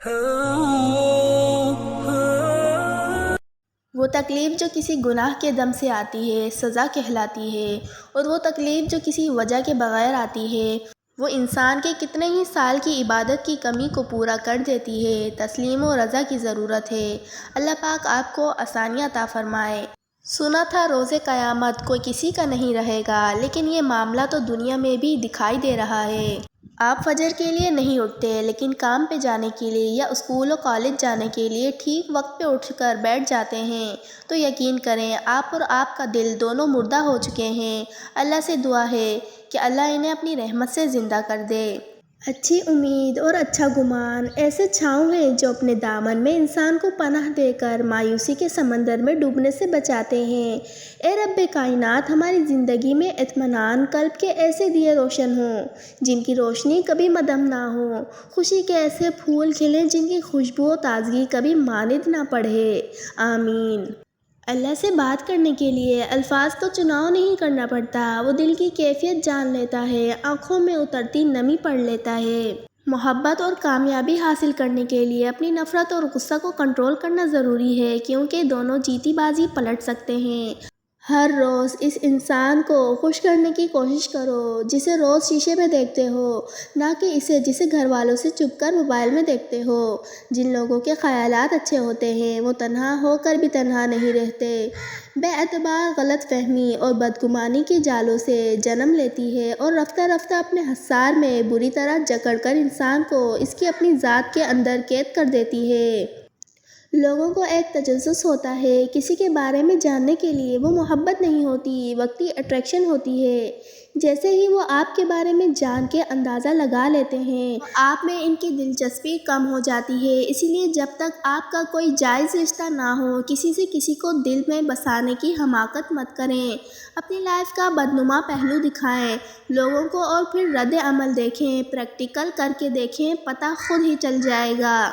وہ تکلیف جو کسی گناہ کے دم سے آتی ہے سزا کہلاتی ہے، اور وہ تکلیف جو کسی وجہ کے بغیر آتی ہے وہ انسان کے کتنے ہی سال کی عبادت کی کمی کو پورا کر دیتی ہے۔ تسلیم و رضا کی ضرورت ہے۔ اللہ پاک آپ کو آسانیاں عطا فرمائے۔ سنا تھا روز قیامت کوئی کسی کا نہیں رہے گا، لیکن یہ معاملہ تو دنیا میں بھی دکھائی دے رہا ہے۔ آپ فجر کے لیے نہیں اٹھتے، لیکن کام پہ جانے کے لیے یا اسکول و کالج جانے کے لیے ٹھیک وقت پہ اٹھ کر بیٹھ جاتے ہیں، تو یقین کریں آپ اور آپ کا دل دونوں مردہ ہو چکے ہیں۔ اللہ سے دعا ہے کہ اللہ انہیں اپنی رحمت سے زندہ کر دے۔ اچھی امید اور اچھا گمان ایسے چھاؤں ہیں جو اپنے دامن میں انسان کو پناہ دے کر مایوسی کے سمندر میں ڈوبنے سے بچاتے ہیں۔ اے رب کائنات، ہماری زندگی میں اطمینان قلب کے ایسے دیے روشن ہوں جن کی روشنی کبھی مدھم نہ ہو، خوشی کے ایسے پھول کھلیں جن کی خوشبو و تازگی کبھی ماند نہ پڑے۔ آمین۔ اللہ سے بات کرنے کے لیے الفاظ کا چناؤ نہیں کرنا پڑتا، وہ دل کی کیفیت جان لیتا ہے، آنکھوں میں اترتی نمی پڑھ لیتا ہے۔ محبت اور کامیابی حاصل کرنے کے لیے اپنی نفرت اور غصہ کو کنٹرول کرنا ضروری ہے، کیونکہ دونوں جیتی بازی پلٹ سکتے ہیں۔ ہر روز اس انسان کو خوش کرنے کی کوشش کرو جسے روز شیشے میں دیکھتے ہو، نہ کہ اسے جسے گھر والوں سے چھپ کر موبائل میں دیکھتے ہو۔ جن لوگوں کے خیالات اچھے ہوتے ہیں وہ تنہا ہو کر بھی تنہا نہیں رہتے۔ بے اعتبار غلط فہمی اور بدگمانی کے جالوں سے جنم لیتی ہے اور رفتہ رفتہ اپنے حصار میں بری طرح جکڑ کر انسان کو اس کی اپنی ذات کے اندر قید کر دیتی ہے۔ لوگوں کو ایک تجسس ہوتا ہے کسی کے بارے میں جاننے کے لیے، وہ محبت نہیں ہوتی، وقتی اٹریکشن ہوتی ہے۔ جیسے ہی وہ آپ کے بارے میں جان کے اندازہ لگا لیتے ہیں آپ میں ان کی دلچسپی کم ہو جاتی ہے۔ اسی لیے جب تک آپ کا کوئی جائز رشتہ نہ ہو کسی سے کسی کو دل میں بسانے کی حماقت مت کریں۔ اپنی لائف کا بدنما پہلو دکھائیں لوگوں کو اور پھر رد عمل دیکھیں، پریکٹیکل کر کے دیکھیں، پتہ خود ہی چل جائے گا۔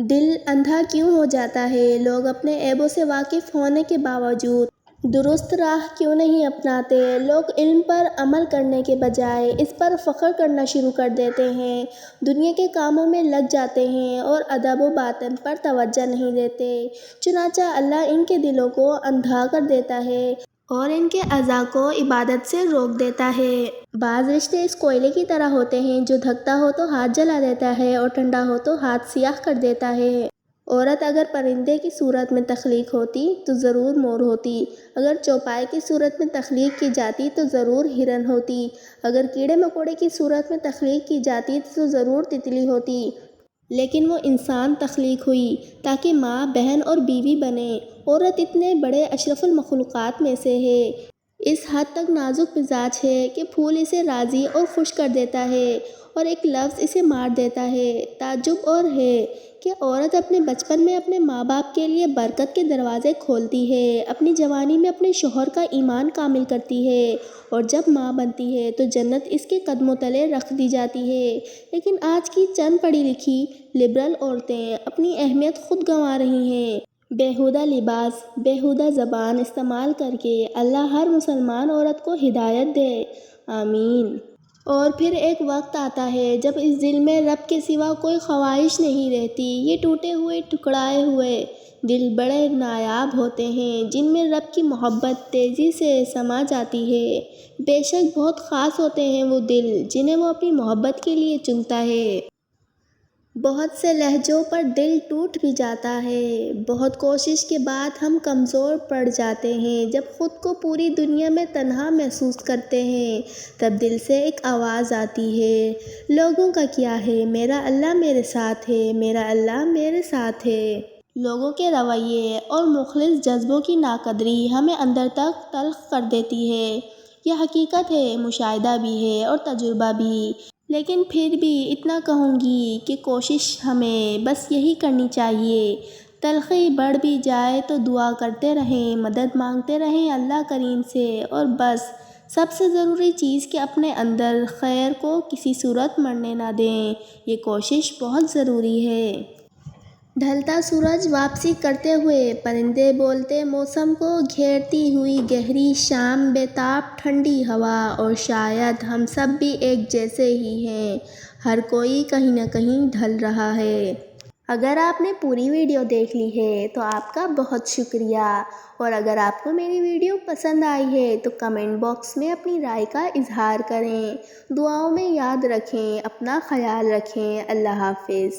دل اندھا کیوں ہو جاتا ہے؟ لوگ اپنے عیبوں سے واقف ہونے کے باوجود درست راہ کیوں نہیں اپناتے؟ لوگ علم پر عمل کرنے کے بجائے اس پر فخر کرنا شروع کر دیتے ہیں، دنیا کے کاموں میں لگ جاتے ہیں اور ادب و باطن پر توجہ نہیں دیتے۔ چنانچہ اللہ ان کے دلوں کو اندھا کر دیتا ہے اور ان کے اعضاء کو عبادت سے روک دیتا ہے۔ بعض رشتے اس کوئلے کی طرح ہوتے ہیں جو دھکتا ہو تو ہاتھ جلا دیتا ہے اور ٹھنڈا ہو تو ہاتھ سیاہ کر دیتا ہے۔ عورت اگر پرندے کی صورت میں تخلیق ہوتی تو ضرور مور ہوتی، اگر چوپائے کی صورت میں تخلیق کی جاتی تو ضرور ہرن ہوتی، اگر کیڑے مکوڑے کی صورت میں تخلیق کی جاتی تو ضرور تتلی ہوتی، لیکن وہ انسان تخلیق ہوئی تاکہ ماں، بہن اور بیوی بنے۔ عورت اتنے بڑے اشرف المخلوقات میں سے ہے، اس حد تک نازک مزاج ہے کہ پھول اسے راضی اور خوش کر دیتا ہے اور ایک لفظ اسے مار دیتا ہے۔ تعجب اور ہے کہ عورت اپنے بچپن میں اپنے ماں باپ کے لیے برکت کے دروازے کھولتی ہے، اپنی جوانی میں اپنے شوہر کا ایمان کامل کرتی ہے اور جب ماں بنتی ہے تو جنت اس کے قدموں تلے رکھ دی جاتی ہے۔ لیکن آج کی چند پڑھی لکھی لبرل عورتیں اپنی اہمیت خود گنوا رہی ہیں۔ بیہودہ لباس، بیہودہ زبان استعمال کر کے اللہ ہر مسلمان عورت کو ہدایت دے۔ آمین۔ اور پھر ایک وقت آتا ہے جب اس دل میں رب کے سوا کوئی خواہش نہیں رہتی۔ یہ ٹوٹے ہوئے ٹکرائے ہوئے دل بڑے نایاب ہوتے ہیں جن میں رب کی محبت تیزی سے سما جاتی ہے۔ بے شک بہت خاص ہوتے ہیں وہ دل جنہیں وہ اپنی محبت کے لیے چنتا ہے۔ بہت سے لہجوں پر دل ٹوٹ بھی جاتا ہے۔ بہت کوشش کے بعد ہم کمزور پڑ جاتے ہیں۔ جب خود کو پوری دنیا میں تنہا محسوس کرتے ہیں تب دل سے ایک آواز آتی ہے، لوگوں کا کیا ہے، میرا اللہ میرے ساتھ ہے، میرا اللہ میرے ساتھ ہے۔ لوگوں کے رویے اور مخلص جذبوں کی ناقدری ہمیں اندر تک تلخ کر دیتی ہے۔ یہ حقیقت ہے، مشاہدہ بھی ہے اور تجربہ بھی، لیکن پھر بھی اتنا کہوں گی کہ کوشش ہمیں بس یہی کرنی چاہیے۔ تلخی بڑھ بھی جائے تو دعا کرتے رہیں، مدد مانگتے رہیں اللہ کریم سے، اور بس سب سے ضروری چیز کہ اپنے اندر خیر کو کسی صورت مرنے نہ دیں۔ یہ کوشش بہت ضروری ہے۔ ڈھلتا سورج واپسی کرتے ہوئے پرندے بولتے، موسم کو گھیرتی ہوئی گہری شام، بے تاب ٹھنڈی ہوا، اور شاید ہم سب بھی ایک جیسے ہی ہیں۔ ہر کوئی کہیں نہ کہیں ڈھل رہا ہے۔ اگر آپ نے پوری ویڈیو دیکھ لی ہے تو آپ کا بہت شکریہ، اور اگر آپ کو میری ویڈیو پسند آئی ہے تو کمنٹ باکس میں اپنی رائے کا اظہار کریں۔ دعاؤں میں یاد رکھیں، اپنا خیال رکھیں۔ اللہ حافظ۔